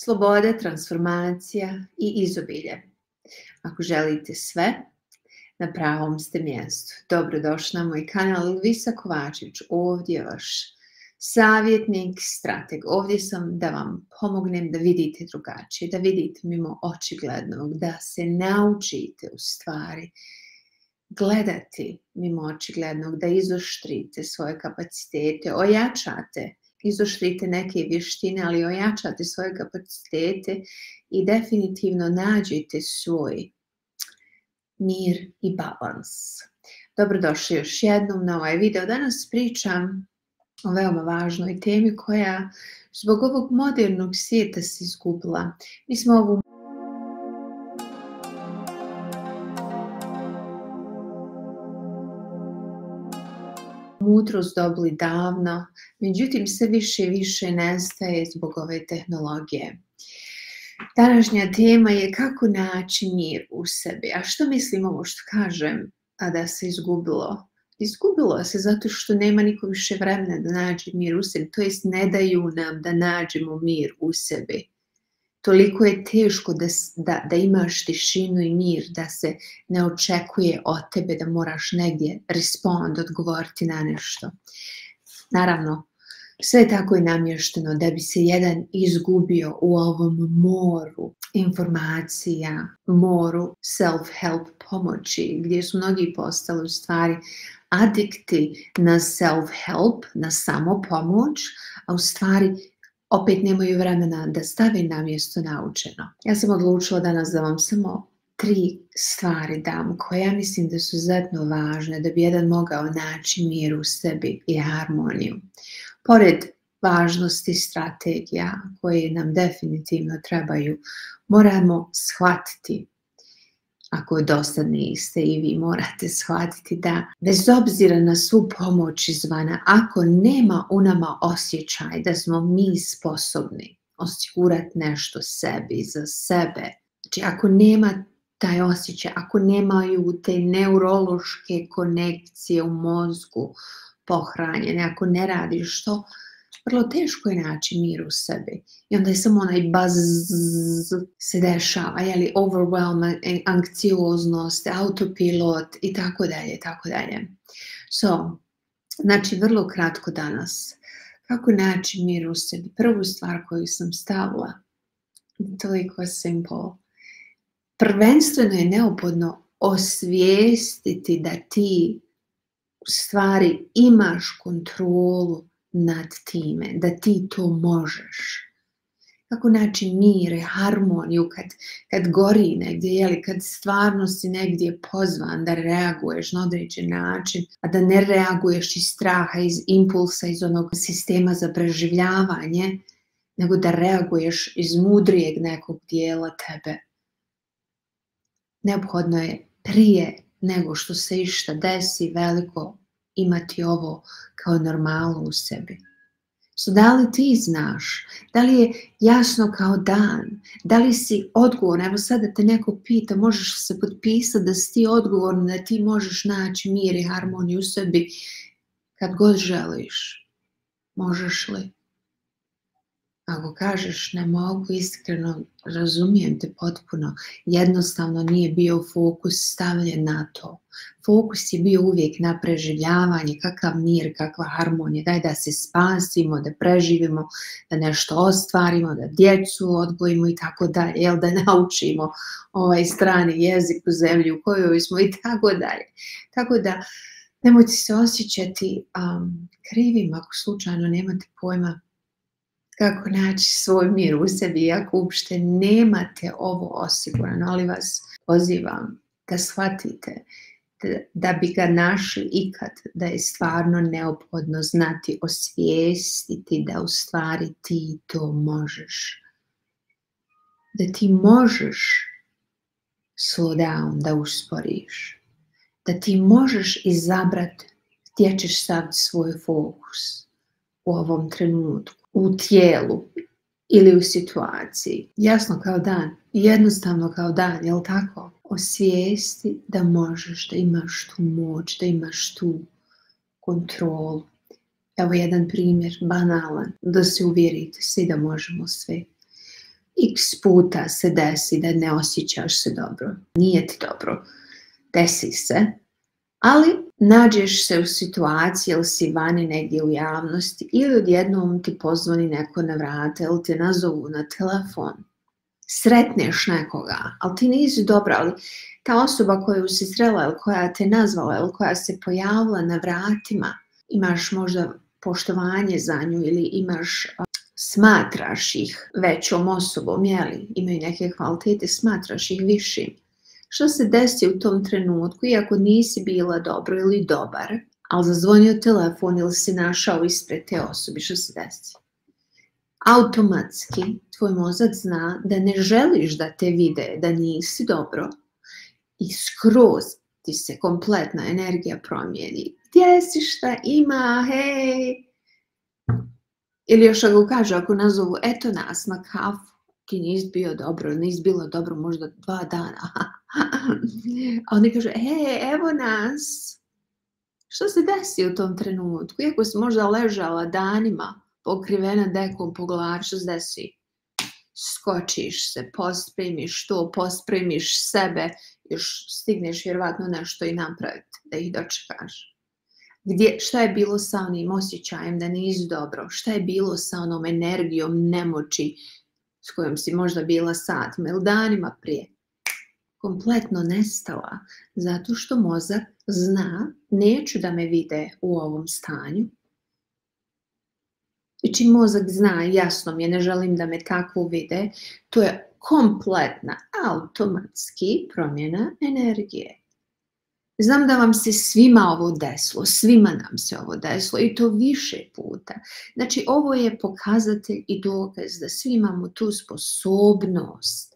Sloboda, transformacija i izobilje. Ako želite sve, na pravom ste mjestu. Dobrodošli na moj kanal. Visa Kovačević, ovdje je vaš savjetnik, strateg. Ovdje sam da vam pomognem da vidite drugačije, da vidite mimo očiglednog, da se naučite u stvari gledati mimo očiglednog, da izoštrite svoje kapacitete, ojačate, izoštrite neke vještine, ali ojačate svoje kapacitete i definitivno nađete svoj mir i balans. Dobrodošli još jednom na ovaj video. Danas pričam o veoma važnoj temi koja zbog ovog modernog svijeta se izgubila. Mi smo ovu mudrost dobili davno, međutim sve više i više nestaje zbog ove tehnologije. Današnja tema je kako naći mir u sebi. A što mislim ovo što kažem, a da se izgubilo? Izgubilo se zato što nema niko više vremena da nađe mir u sebi, to jest ne daju nam da nađemo mir u sebi. Toliko je teško da imaš tišinu i mir, da se ne očekuje od tebe da moraš negdje odgovoriti na nešto. Naravno, sve je tako i namješteno da bi se jedan izgubio u ovom moru informacija, moru self-help pomoći, gdje su mnogi postali u stvari adikti na self-help, na samopomoć, a u stvari opet nemaju vremena da stave na mjesto naučeno. Ja sam odlučila danas da vam samo 3 stvari dam koje ja mislim da su izuzetno važne da bi jedan mogao naći mir u sebi i harmoniju. Pored važnosti strategija koje nam definitivno trebaju, moramo shvatiti, ako dosta niste i vi morate shvatiti da bez obzira na svu pomoć izvana, ako nema u nama osjećaj da smo mi sposobni osigurati nešto sebi, za sebe, znači ako nema taj osjećaj, ako nemaju te neurološke konekcije u mozgu pohranjene, ako ne radiš to, vrlo teško je naći mir u sebi. I onda je samo onaj buzz se dešava, jeli, overwhelm, anksioznost, autopilot i tako dalje, tako dalje. Znači, vrlo kratko danas. Kako naći mir u sebi? Prvu stvar koju sam stavila, toliko simple. Prvenstveno je neophodno osvijestiti da ti u stvari imaš kontrolu nad time, da ti to možeš. Kako naći mir i harmoniju kad gori negdje, jeli, kad stvarno si negdje pozvan da reaguješ na određen način, a da ne reaguješ iz straha, iz impulsa, iz onog sistema za preživljavanje, nego da reaguješ iz mudrijeg nekog dijela tebe. Neophodno je prije nego što se išta desi veliko imati ovo kao normalu u sebi. Da li ti znaš? Da li je jasno kao dan? Da li si odgovoran? Evo sada te neko pita, možeš se potpisati da si ti odgovoran, da ti možeš naći mir i harmoniju u sebi kad god želiš. Možeš li? Ako kažeš ne mogu, iskreno razumijem te potpuno. Jednostavno nije bio fokus stavljen na to. Fokus je bio uvijek na preživljavanje, kakav mir, kakva harmonija. Daj da se spasimo, da preživimo, da nešto ostvarimo, da djecu odgojimo i tako dalje. Jel, da naučimo ovaj strani jezik u zemlji u kojoj smo i tako dalje. Tako da nemojte se osjećati krivim ako slučajno nemate pojma kako naći svoj mir u sebi, iako uopšte nemate ovo osigurano, ali vas pozivam da shvatite da bi ga našli ikad, da je stvarno neophodno znati, osvijestiti da u stvari ti to možeš. Da ti možeš slow down, da usporiš. Da ti možeš izabrati gdje ćeš staviti svoj fokus u ovom trenutku, u tijelu ili u situaciji. Jasno kao dan, jednostavno kao dan, jel tako? Osvijesti da možeš, da imaš tu moć, da imaš tu kontrolu. Evo jedan primjer, banalan, da se uvjerite svi da možemo sve. X puta se desi da ne osjećaš se dobro. Nije ti dobro. Desi se. Ali nađeš se u situaciji ili si vani negdje u javnosti ili odjednom ti pozvoni neko na vrata ili te nazovu na telefon. Sretneš nekoga, ali ti nisi dobra, ali ta osoba koju si srela ili koja te nazvala ili koja se pojavila na vratima, imaš možda poštovanje za nju ili smatraš ih većom osobom, imaju neke kvalitete, smatraš ih višim. Što se desi u tom trenutku, iako nisi bila dobro ili dobar, ali zazvonio telefon ili si našao ispred te osobe, što se desi? Automatski tvoj mozak zna da ne želiš da te vide, da nisi dobro i skroz ti se kompletna energija promijeni. Gdje si, šta ima, hej? Ili još ako kaže, ako nazovu, eto nas na kafu, ti nisi bio dobro, nisi bilo dobro možda 2 dana. A oni kaže, evo nas. Što se desi u tom trenutku? Iako si možda ležala danima, pokrivena dekom po glavi, što se desi? Skočiš se, pospremiš to, pospremiš sebe, još stigneš vjerovatno nešto i napraviti, da ih dočekaš. Šta je bilo sa onim osjećajem da nisi dobro? Šta je bilo sa onom energijom nemoći s kojom si možda bila satima ili danima prije? Kompletno nestala, zato što mozak zna, neću da me vide u ovom stanju. I čim mozak zna, jasno mi je, ne želim da me tako vide, to je kompletna, automatski promjena energije. Znam da vam se svima ovo desilo, svima nam se ovo desilo i to više puta. Znači, ovo je pokazatelj i dokaz da svi imamo tu sposobnost.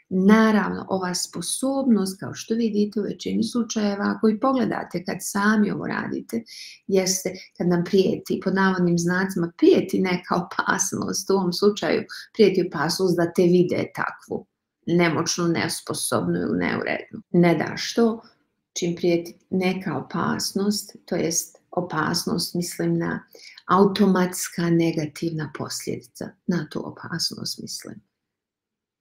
Naravno, ova sposobnost, kao što vidite u većini slučajeva, ako i pogledate kad sami ovo radite, jeste kad nam prijeti, pod navodnim znacima, prijeti neka opasnost, u ovom slučaju prijeti opasnost da te vide takvu nemoćnu, nesposobnu ili neurednu. Ne daš to. Čim prijeti neka opasnost, to jest opasnost, mislim na automatska negativna posljedica, na tu opasnost mislim.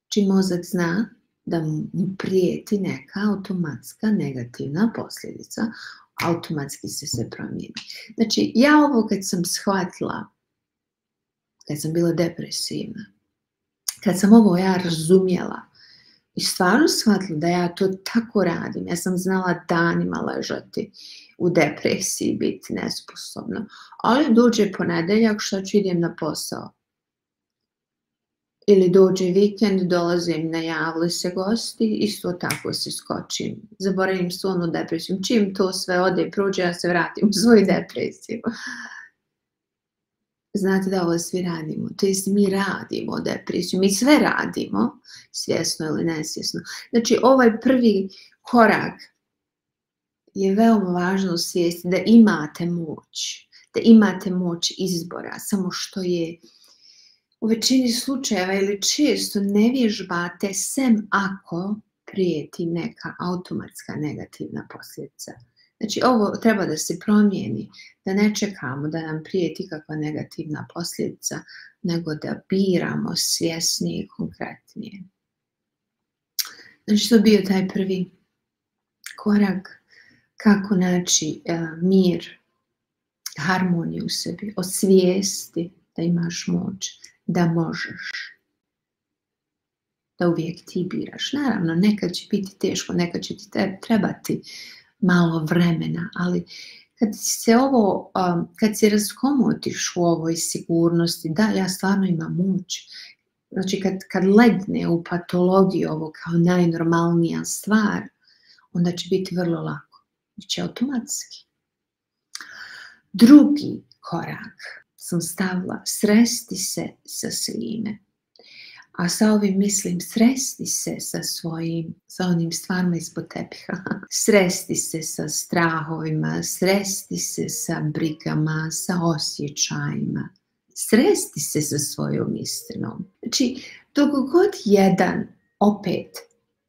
Čim mozak zna da mu prijeti neka automatska negativna posljedica, automatski se sve promijeni. Znači, ja ovo kad sam shvatila, kad sam bila depresivna, kad sam ovo ja razumjela, i stvarno shvatila da ja to tako radim. Ja sam znala danima ležati u depresiji, biti nesposobna. Ali dođe ponedjeljak, što ću idem na posao. Ili dođe vikend, dolazim, najavili se gosti, isto tako se skočim. Zaboravim svu onu depresiju. Čim to sve ode i prođe, ja se vratim u svoju depresiju. Znate da ovo svi radimo, to jest mi radimo depresiju, mi sve radimo, svjesno ili nesvjesno. Znači, ovaj prvi korak je veoma važno svijesti da imate moć izbora, samo što je u većini slučajeva ili često ne vježbate sem ako prijeti neka automatska negativna posljedica. Znači, ovo treba da se promijeni, da ne čekamo da nam prijeti kakva negativna posljedica, nego da biramo svjesnije i konkretnije. Znači, to je bio taj prvi korak kako naći mir, harmoniju u sebi, osvijesti da imaš moć, da možeš, da uvijek ti biraš. Naravno, nekad će biti teško, nekad će ti trebati malo vremena, ali kad se raskomotiš u ovoj sigurnosti, da, ja stvarno imam moć. Znači, kad legne u patologiju ovo kao najnormalnija stvar, onda će biti vrlo lako. Biće automatski. Drugi korak sam stavila, sresti se sa svime. A sa ovim mislim sresti se sa onim stvarima ispod tepiha. Sresti se sa strahovima, sresti se sa brigama, sa osjećajima. Sresti se sa svojom istinom. Znači, dok god jedan opet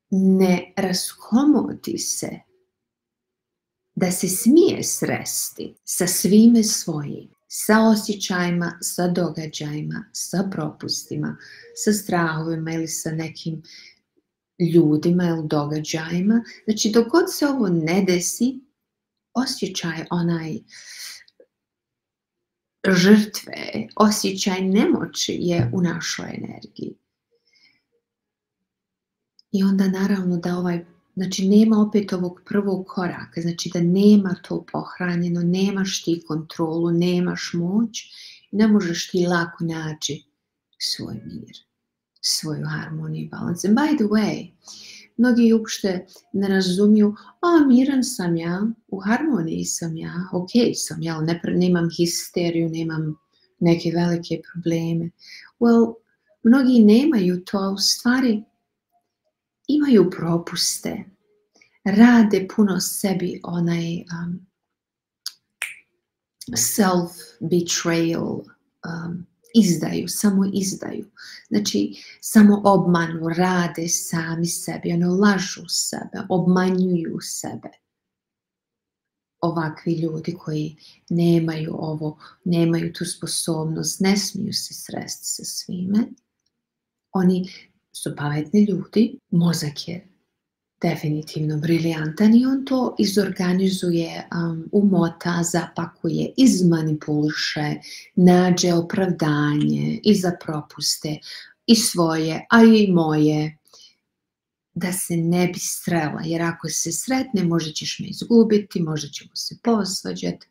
ne raskomoti se da se smije sresti sa svime svojim, sa osjećajima, sa događajima, sa propustima, sa strahovima ili sa nekim ljudima ili događajima. Znači, dok god se ovo ne desi, osjećaj onaj žrtve, osjećaj nemoći je u našoj energiji. I onda naravno da znači nema opet ovog prvog koraka, znači da nema to pohranjeno, nemaš ti kontrolu, nemaš moć, ne možeš ti lako naći svoj mir, svoju harmoniju i balans. And by the way, mnogi uopšte ne razumiju, miran sam ja, u harmoniji sam ja, ok sam ja, nemam histeriju, nemam neke velike probleme. Well, mnogi nemaju to, a u stvari imaju propuste, rade puno sebi self-betrayal, samo izdaju. Znači, samo obmanu, rade sami sebi, lažu sebe, obmanjuju sebe. Ovakvi ljudi koji nemaju tu sposobnost, ne smiju se sresti sa svime. Oni su pametni ljudi, mozak je definitivno briljantan i on to izorganizuje, umota, zapakuje, izmanipuliše, nađe opravdanje i za propuste i svoje, a i moje, da se ne bi srela, jer ako se sretne možda ćeš me izgubiti, možda ćemo se posvađati,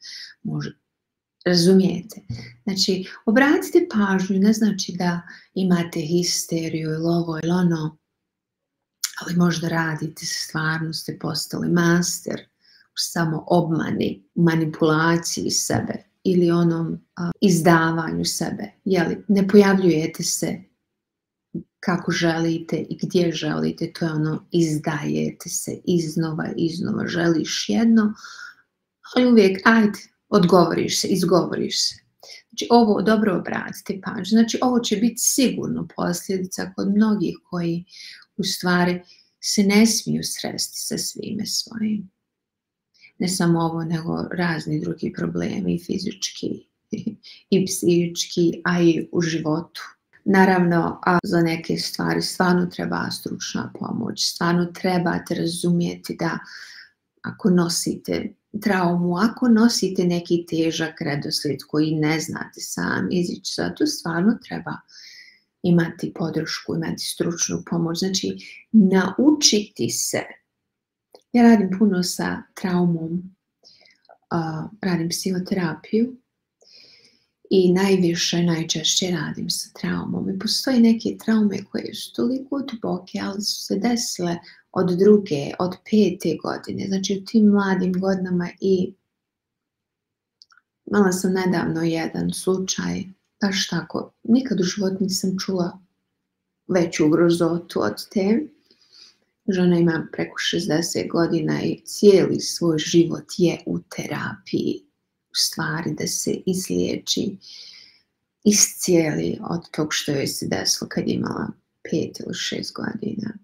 razumijete? Znači, obratite pažnju, ne znači da imate histeriju ili ovo ili ono, ali možda radite, stvarno ste postali master u samo obmani, manipulaciji sebe ili onom izdavanju sebe. Ne pojavljujete se kako želite i gdje želite, to je izdajete se iznova, želiš jedno, ali uvijek odgovoriš se, izgovoriš se. Znači, ovo dobro obratite pažnju. Znači, ovo će biti sigurno posljedica kod mnogih koji u stvari se ne smiju sresti sa svime svojim. Ne samo ovo, nego razni drugi problemi, i fizički i psihički, a i u životu. Naravno, za neke stvari stvarno treba stručna pomoć, stvarno trebate razumjeti da ako nosite traumu, ako nosite neki težak redoslijed koji ne znate sam izići, zato stvarno treba imati podršku, imati stručnu pomoć. Znači, naučiti se. Ja radim puno sa traumom, radim psihoterapiju i najčešće radim sa traumom. I postoji neke traume koje su toliko duboke, ali su se desile od 2, od 5. godine. Znači, u tim mladim godinama i imala sam nedavno jedan slučaj, baš tako, nikad u životu nisam čula veću grozotu od te. Žena ima preko 60 godina i cijeli svoj život je u terapiji. U stvari da se izliječi, iscijeli od tog što joj se desilo kad je imala 5 ili 6 godina.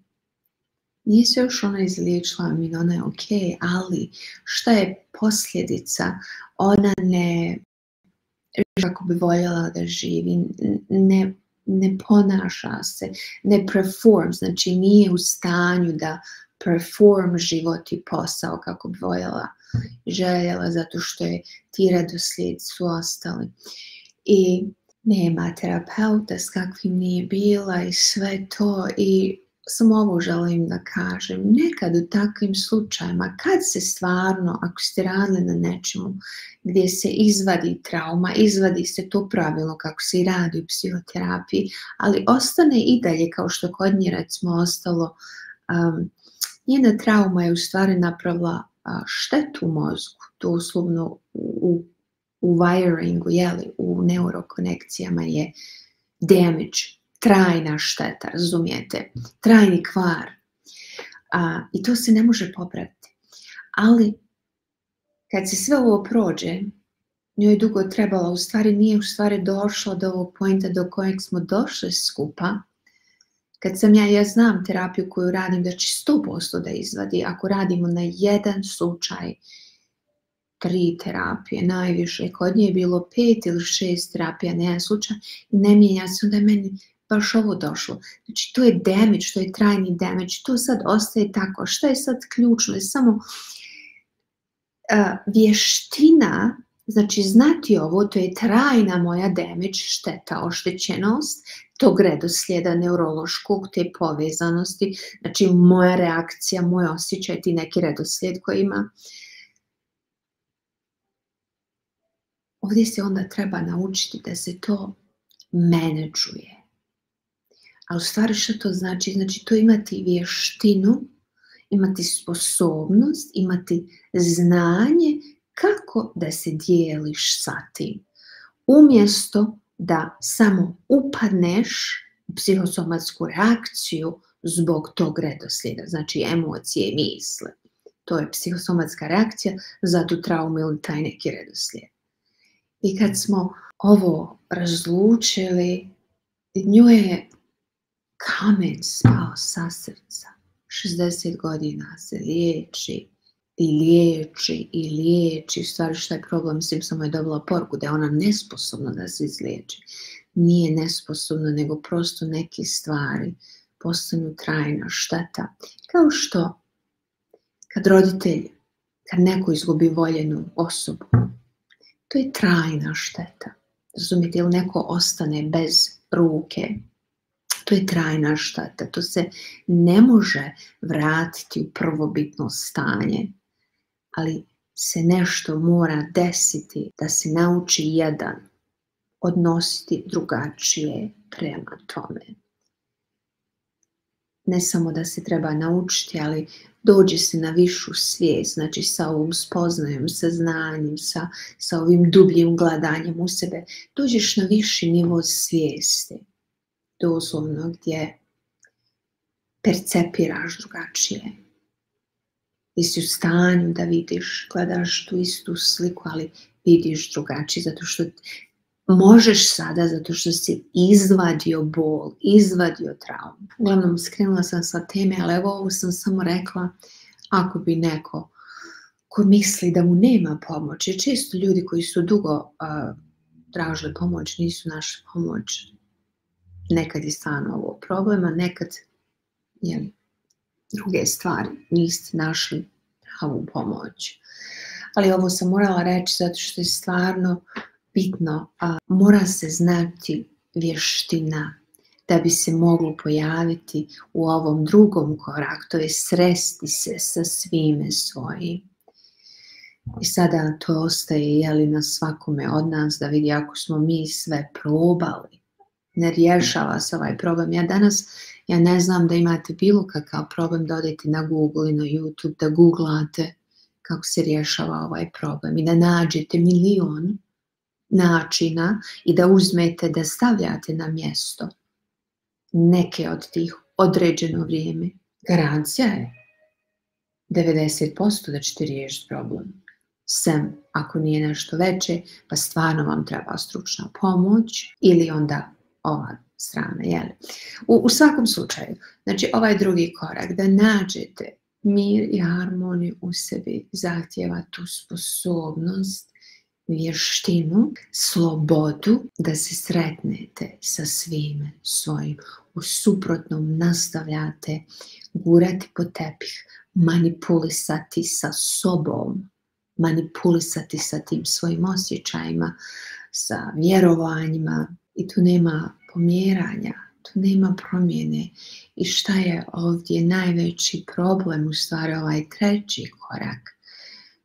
Nije se još ona izliječila, ona je ok, ali šta je posljedica? Ona ne kako bi voljela da živi, ne ponaša se, ne perform, znači nije u stanju da perform život i posao kako bi voljela i željela, zato što je ti redoslijed su ostali. I nema terapeuta s kakvim nije bila i sve to, i samo ovo želim da kažem, nekad u takvim slučajima, kad se stvarno, ako ste radili na nečemu gdje se izvadi trauma, izvadi se to pravilno kako se i radi u psihoterapiji, ali ostane i dalje, kao što kod nje recimo ostalo, njena trauma je u stvari napravila štetu mozgu, doslovno u wiringu, u neurokonekcijama je damage, trajna šteta, razumijete, trajni kvar. I to se ne može popraviti. Ali kad se sve ovo prođe, njoj je dugo trebalo, nije došla do ovog pojenta do kojeg smo došli skupa. Kad sam ja znam terapiju koju radim da će 100% da izvadi, ako radimo na jedan slučaj, 3 terapije, najviše. Kod nje je bilo 5 ili 6 terapija na jedan slučaj i ne mijenja se, onda je meni baš ovo došlo. Znači, to je damage, to je trajni damage, to sad ostaje tako. Šta je sad ključno? Je samo vještina, znači znati ovo, to je trajna moja damage, šteta, oštećenost, tog redoslijeda neurološkog, te povezanosti, znači moja reakcija, moj osjećaj, ti neki redoslijed koji ima. Ovdje se onda treba naučiti da se to menadžuje. A u stvari što to znači? Znači to imati vještinu, imati sposobnost, imati znanje kako da se dijeliš sa tim. Umjesto da samo upadneš u psihosomatsku reakciju zbog tog redoslijeda, znači emocije i misle. To je psihosomatska reakcija za tu traumu ili taj neki redoslijed. I kad smo ovo razlučili, njoj je kamen spao sa srca. 60 godina se liječi i liječi i liječi. U stvari šta je problem? Mislim, samo je dobila poruku da je ona nesposobna da se izliječi. Nije nesposobna, nego prosto neke stvari postanu trajna šteta. Kao što kad roditelj, kad neko izgubi voljenu osobu, to je trajna šteta. Razumijete, ili neko ostane bez ruke, to je trajna šteta. To se ne može vratiti u prvobitno stanje, ali se nešto mora desiti da se nauči jedan odnositi drugačije prema tome. Ne samo da se treba naučiti, ali dođe se na višu svijest, znači sa ovom spoznajom, sa znanjem, sa ovim dubljim gladanjem u sebe, dođeš na viši nivo svijesti, doslovno gdje percepiraš drugačije. Ti si u stanju da vidiš, gledaš tu istu sliku, ali vidiš drugačije, zato što možeš sada, zato što si izvadio bol, izvadio traumu. Uglavnom, skrenula sam sa teme, ali evo ovo sam samo rekla, ako bi neko ko misli da mu nema pomoći, često ljudi koji su dugo tražili pomoć, nisu našli pomoć. Nekad je stvarno ovo problema, nekad druge stvari, niste našli pravu pomoć. Ali ovo sam morala reći zato što je stvarno bitno, mora se znati vještina da bi se moglo pojaviti u ovom drugom koraku, to je sresti se sa svime svojim. I sada to ostaje na svakome od nas da vidi ako smo mi sve probali. Ne rješava se ovaj problem. Ja ne znam da imate bilo kakav problem da odete na Google i na YouTube, da googlate kako se rješava ovaj problem i da nađete milion načina i da uzmete, da stavljate na mjesto neke od tih određeno vrijeme. Garancija je 90% da ćete riješiti problem. Sem ako nije nešto veće, pa stvarno vam treba stručna pomoć ili onda ova strana. U svakom slučaju, znači ovaj drugi korak, da nađete mir i harmoniju u sebi, zahtijeva tu sposobnost, vještinu, slobodu da se sretnete sa svime svojim. U suprotnom nastavljate gurati po tepih, manipulisati sa sobom, manipulisati sa tim svojim osjećajima, sa vjerovanjima i tu nema pomjeranja, tu nema promjene. I šta je ovdje najveći problem, u stvari ovaj treći korak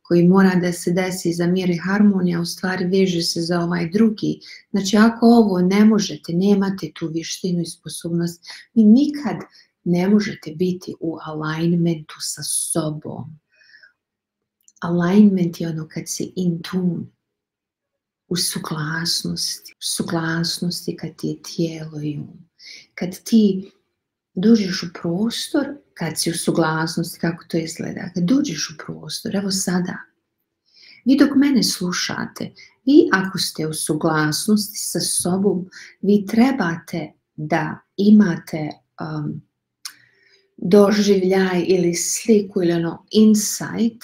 koji mora da se desi za mir i harmonija, u stvari veže se za ovaj drugi. Znači ako ovo ne možete, nemate tu vještinu i sposobnost, vi nikad ne možete biti u alignmentu sa sobom. Alignment je ono kad si in tune, u suglasnosti kad ti je tijelo i um. Kad ti dođeš u prostor, kad si u suglasnosti, kako to izgleda, kad dođeš u prostor, evo sada, vi dok mene slušate, vi ako ste u suglasnosti sa sobom, vi trebate da imate doživljaj ili sliku ili insight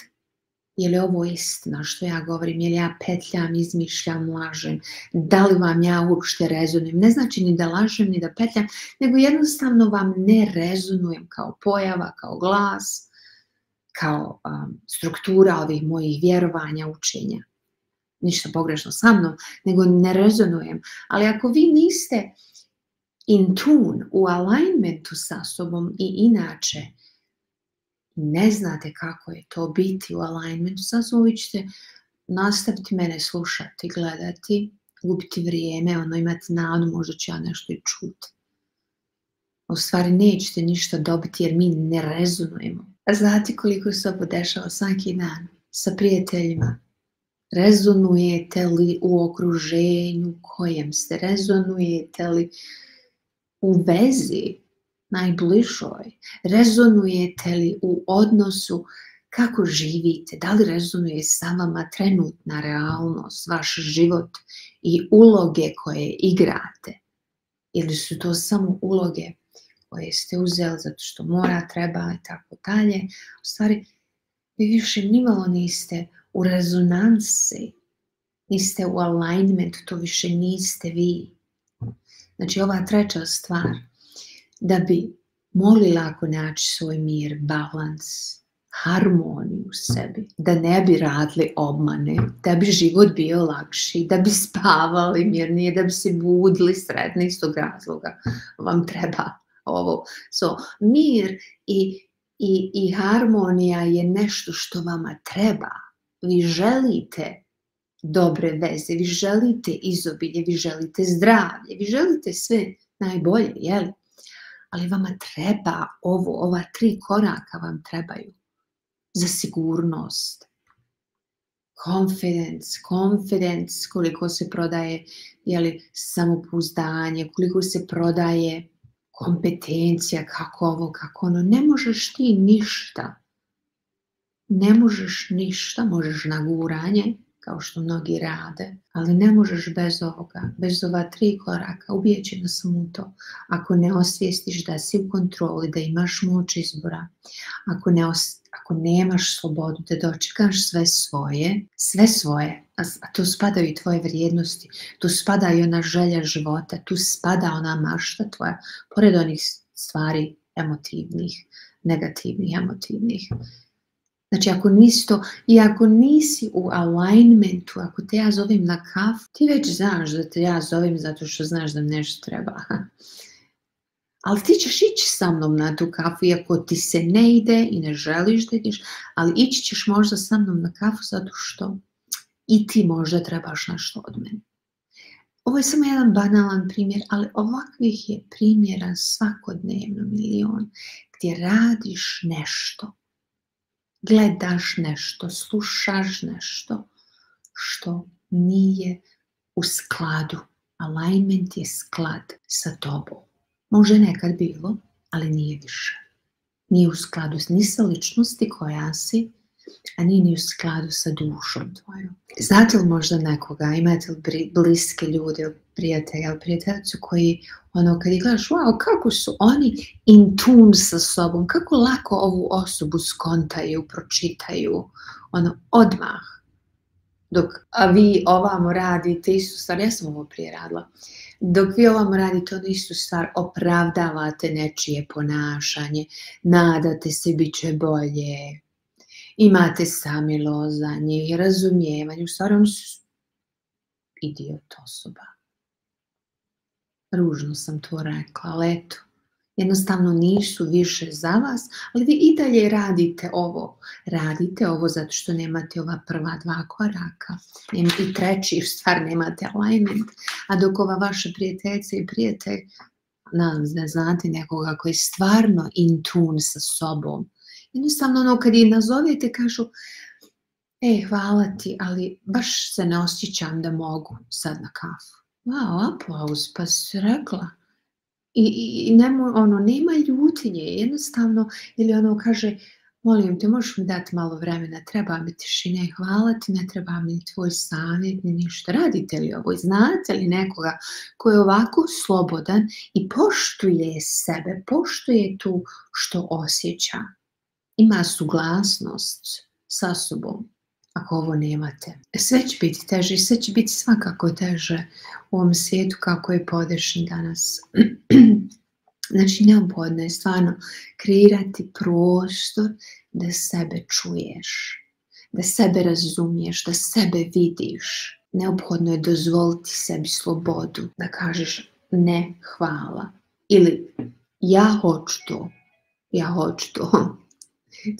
Je li ovo istina što ja govorim, je li ja petljam, izmišljam, lažem, da li vam ja uopšte rezonujem? Ne znači ni da lažem, ni da petljam, nego jednostavno vam ne rezonujem kao pojava, kao glas, kao struktura ovih mojih vjerovanja, učenja. Ništa pogrešno sa mnom, nego ne rezonujem. Ali ako vi niste in tune, u alignmentu sa sobom i inače ne znate kako je to biti u alignmentu sa sobom, vi ćete nastaviti mene slušati, gledati, gubiti vrijeme, imati nadu, možda ću ja nešto i čuti. U stvari nećete ništa dobiti jer mi ne rezonujemo. A znate koliko se ovo dešava svaki dan sa prijateljima? Rezonujete li u okruženju kojem ste? Rezonujete li u vezi najbližoj? Rezonujete li u odnosu kako živite? Da li rezonuje sa vama trenutna realnost, vaš život i uloge koje igrate? Ili su to samo uloge koje ste uzeli zato što mora, treba i tako dalje? U stvari, vi više nimalo niste u rezonansi, niste u alignmentu, to više niste vi. Znači, ova treća stvar, da bi mogli lako naći svoj mir, balans, harmoniju u sebi, da ne bi radili obmane, da bi život bio lakši, da bi spavali mirnije, da bi se budili sretni iz tog razloga, vam treba ovo. So, mir i harmonija je nešto što vama treba. Vi želite dobre veze, vi želite izobilje, vi želite zdravlje, vi želite sve najbolje, jel? Ali vama treba ovo, ova 3 koraka vam trebaju za sigurnost. Confidence, koliko se prodaje, jeli, samopouzdanje, koliko se prodaje kompetencija, kako ovo, kako ono. Ne možeš ti ništa. Ne možeš ništa, možeš na guranje, kao što mnogi rade, ali ne možeš bez ovoga, bez ova 3 koraka, ubijeđena sam u to. Ako ne osvijestiš da si u kontroli, da imaš moć izbora, ako nemaš slobodu da dočekaš sve svoje, a tu spadaju i tvoje vrijednosti, tu spada i ona želja života, tu spada ona mašta tvoja, pored onih stvari emotivnih, negativnih, emotivnih. Znači, ako nisi to, i ako nisi u alignmentu, ako te ja zovem na kafu, ti već znaš da te ja zovem zato što znaš da mi nešto treba. Ali ti ćeš ići sa mnom na tu kafu, iako ti se ne ide i ne želiš da ideš, ali ići ćeš možda sa mnom na kafu zato što i ti možda trebaš nešto od mene. Ovo je samo jedan banalan primjer, ali ovakvih je primjera svakodnevno milion, gdje radiš nešto. Gledaš nešto, slušaš nešto što nije u skladu. Alignment je sklad sa tobom. Može nekad bilo, ali nije više. Nije u skladu ni sa ličnosti koja si, a nije ni u skladu sa dušom tvojom. Znate li možda nekoga, imate li bliske ljude, prijatelja, prijateljicu koji, kad ih gledaš, wow, kako su oni in tune sa sobom, kako lako ovu osobu skontaju, pročitaju, odmah. A vi ovamo radite istu stvar, ja sam ovo prije radila, dok vi ovamo radite istu stvar, opravdavate nečije ponašanje, nadate se bit će bolje, imate samilozanje i razumijevanje, u stvari oni su idiot osoba. Ružno sam to rekla, ali eto, jednostavno nisu više za vas, ali vi i dalje radite ovo. Radite ovo zato što nemate ova prva 2 koraka. I treći, u stvari nemate alignment. A dok ova vaša prijateljica i prijatelj, ne znate nekoga koji je stvarno in tune sa sobom, jednostavno kad ih nazovete kažu, hvala ti, ali baš se ne osjećam da mogu sad na kafu. Wow, aplauz, pa si rekla. I nema ljutnje, jednostavno, ili kaže, molim te, možeš mi dati malo vremena, treba mi tišine, hvala ti, ne treba mi tvoj savjet, ni ništa. Radite li ovo? Znate li nekoga koji je ovako slobodan i poštuje sebe, poštuje tu što osjeća? Ima suglasnost sa sobom. ako ovo nemate. Sve će biti teže i sve će biti svakako teže u ovom svijetu kako je podešen danas. Znači, neophodno je stvarno kreirati prostor da sebe čuješ, da sebe razumiješ, da sebe vidiš. Neophodno je dozvoliti sebi slobodu, da kažeš ne, hvala. Ili ja hoću to.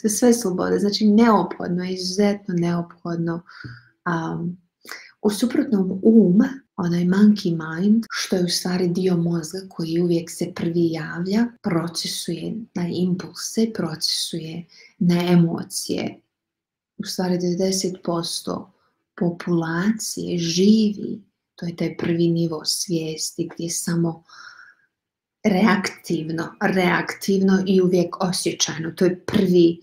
To je sve sloboda. Znači, neophodno je, izuzetno neophodno. U suprotnom onaj monkey mind, što je u stvari dio mozga koji uvijek se prvi javlja, procesuje na impulse, procesuje na emocije. U stvari 90% populacije živi, to je taj prvi nivo svijesti gdje je samo reaktivno i uvijek osjećajno. To je prvi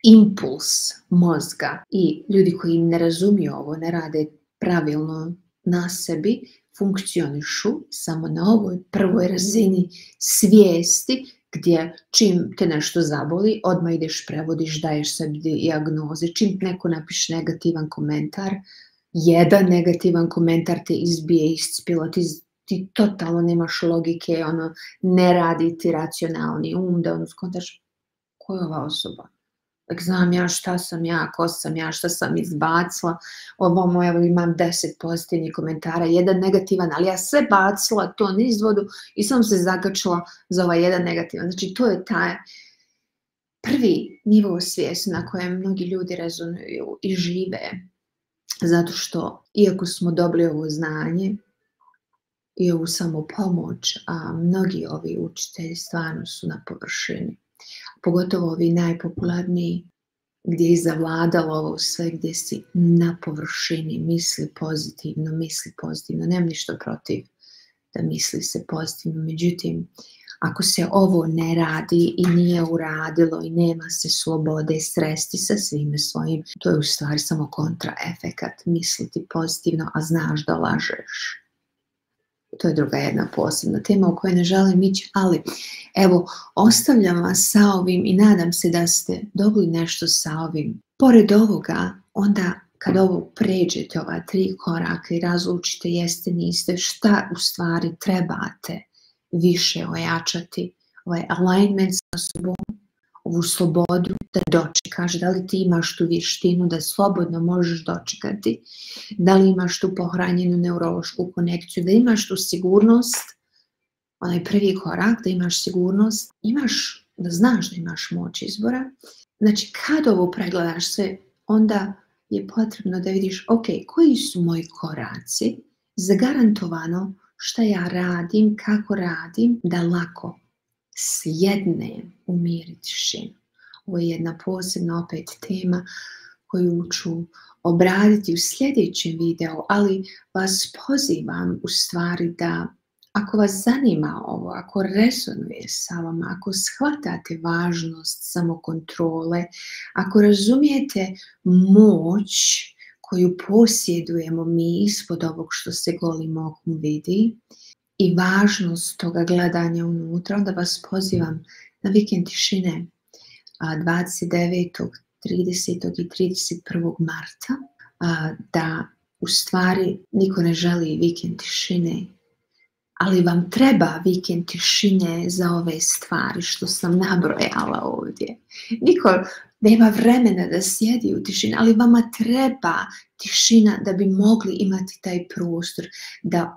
impuls mozga i ljudi koji ne razumiju ovo, ne rade pravilno na sebi, funkcionišu samo na ovoj prvoj razini svijesti gdje čim te nešto zaboli, odmah ideš, prevodiš, daješ sebi dijagnoze. Čim neko napiše negativan komentar, jedan negativan komentar te izbije, iscpilo, ti totalno nemaš logike, ne radi ti racionalni da skontaš ko je ova osoba. Znam ja šta sam ja, ko sam ja, šta sam izbacila, ovo evo imam 10 pozitivnih komentara, jedan negativan, ali ja sve bacila to niz vodu i sam se zakačila za ovaj jedan negativan. Znači to je taj prvi nivo svijesti na kojem mnogi ljudi rezonuju i žive, zato što iako smo dobili ovo znanje i ovu samopomoć, a mnogi ovi učitelji stvarno su na površini. Pogotovo ovi najpopularniji gdje je zavladalo ovo sve, gdje si na površini, misli pozitivno, nemam ništa protiv da misli se pozitivno. Međutim, ako se ovo ne radi i nije uradilo i nema se slobode sresti sa svime svojim, to je u stvari samo kontraefekat, misliti pozitivno, a znaš da lažeš. To je druga jedna posebna tema o kojoj ne želim ići, ali evo, ostavljam vas sa ovim i nadam se da ste dobili nešto sa ovim. Pored ovoga, onda kad ovo pređete, ova 3 koraka i razlučite jeste, niste, šta u stvari trebate više ojačati, ovaj alignment sa sobom, ovu slobodu da dočekaš, da li ti imaš tu vještinu da slobodno možeš dočekati, da li imaš tu pohranjenu neurološku konekciju, da imaš tu sigurnost, onaj prvi korak, da imaš sigurnost, da znaš da imaš moć izbora. Znači, kad ovo pregledaš sve, onda je potrebno da vidiš, ok, koji su moji koraci, zagarantovano šta ja radim, kako radim, da lako sjednem u mir i tišinu. Ovo je jedna posebna opet tema koju ću obraditi u sljedećem videu, ali vas pozivam u stvari da ako vas zanima ovo, ako rezonuje sa vama, ako shvatate važnost samokontrole, ako razumijete moć koju posjedujemo mi ispod ovog što se golim okom vidi i važnost toga gledanja unutra, onda vas pozivam na vikend tišine 29., 30. i 31. marta, da u stvari niko ne želi vikend tišine, ali vam treba vikend tišine za ove stvari što sam nabrojala ovdje. Niko nema vremena da sjedi u tišini, ali vama treba tišina da bi mogli imati taj prostor, da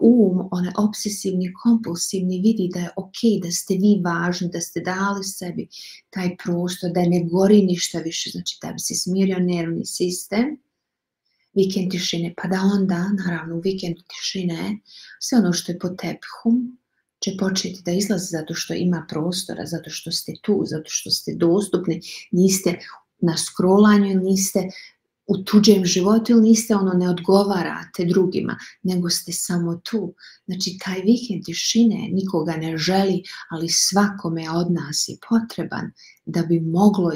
onaj obsesivni, kompulsivni vidi da je ok, da ste vi važni, da ste dali sebi taj prostor, da ne gori ništa više, znači da bi se smirio nervni sistem. Vikend tišine, pa da onda, naravno u vikendu tišine, sve ono što je pod tepihom će početi da izlazi zato što ima prostora, zato što ste tu, zato što ste dostupni, niste na scrollanju, niste u tuđem životu ili niste ne odgovarate drugima, nego ste samo tu. Znači taj vikend tišine nikoga ne želi, ali svakome od nas je potreban da bi moglo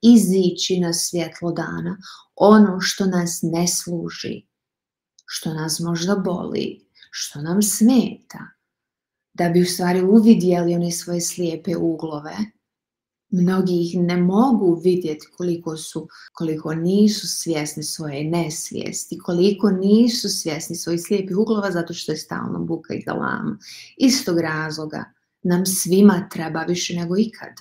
izići na svjetlo dana ono što nas ne služi, što nas možda boli, što nam smeta, da bi u stvari uvidjeli one svoje slijepe uglove, Mnogi ih ne mogu vidjeti koliko nisu svjesni svoje nesvijesti, koliko nisu svjesni svojih slijepih uglova zato što je stalno buka i galama. Iz tog razloga nam svima treba više nego ikad.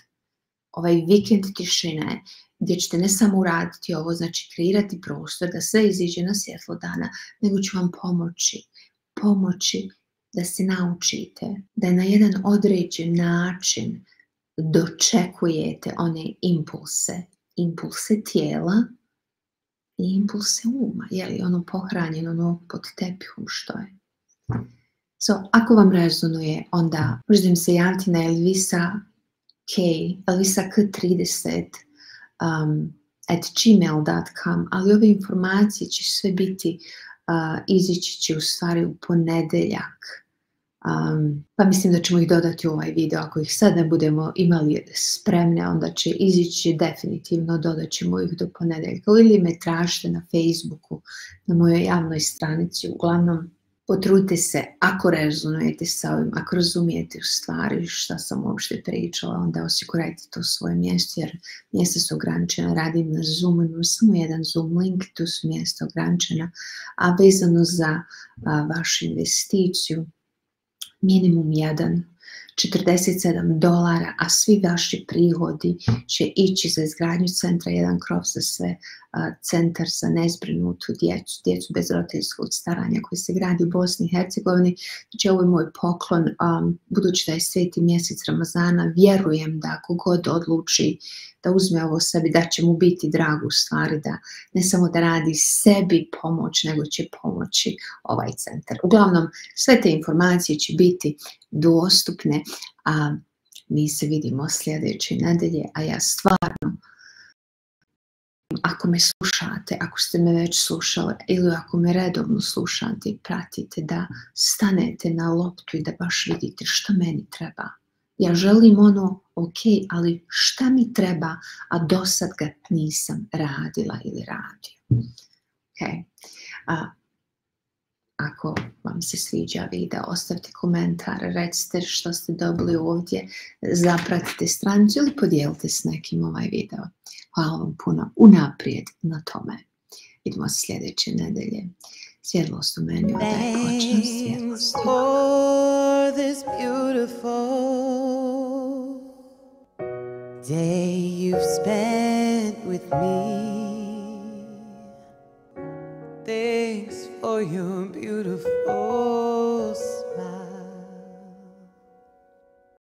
Ovaj vikend tišine gdje ćete ne samo uraditi ovo, znači kreirati prostor da sve iziđe na svjetlo dana, nego ću vam pomoći da se naučite da na jedan određen način dočekujete one impulse tijela i impulse uma, ono pohranjeno, ono pod tepihom što je. So, ako vam rezonuje, onda možete mi se javiti na Elvisa K30 at gmail.com, ali ove informacije će sve biti, izići će u stvari u ponedjeljak. Pa mislim da ćemo ih dodati u ovaj video. Ako ih sad ne budemo imali spremne, onda će izići definitivno, dodat ćemo ih do ponedjeljka. Ili me tražite na Facebooku, na mojoj javnoj stranici. Uglavnom, potrudite se, ako rezonujete sa ovim, ako razumijete u stvari šta sam uopšte pričala, onda osigurajte to svoje mjesto, jer mjesta su ograničena. Radim na Zoomu, imam samo jedan Zoom link, tu su mjesta ograničena, a vezano za vašu investiciju, minimum 47 $, a svi vaši prihodi će ići za izgradnju centra, jedan krov za sve, centar za nezbrinutu djecu bez roditeljskog staranja koji se gradi u Bosni i Hercegovini. Znači, ovo je moj poklon, budući da je sveti mjesec Ramazana, vjerujem da ako god odluči da uzme ovo sebi, da će mu biti drago u stvari, da ne samo da radi sebi pomoć, nego će pomoći ovaj centar. Uglavnom, sve te informacije će biti dostupne, a mi se vidimo sljedeće nedelje, a ja stvarno, ako me slušate, ako ste me već slušali ili ako me redovno slušate i pratite, da stanete na loptu i da baš vidite što meni treba. Ja želim ono, ok, ali šta mi treba, a do sad ga nisam radila ili radio. Okay. Ako vam se sviđa video, ostavite komentar, recite što ste dobili ovdje, zapratite stranicu ili podijelite s nekim ovaj video. Hvala vam puno unaprijed na tome. Vidimo se sljedeće nedelje. Svjetlost u meni odaje počne svjetlost. For this beautiful day you've spent with me. Thanks for your beautiful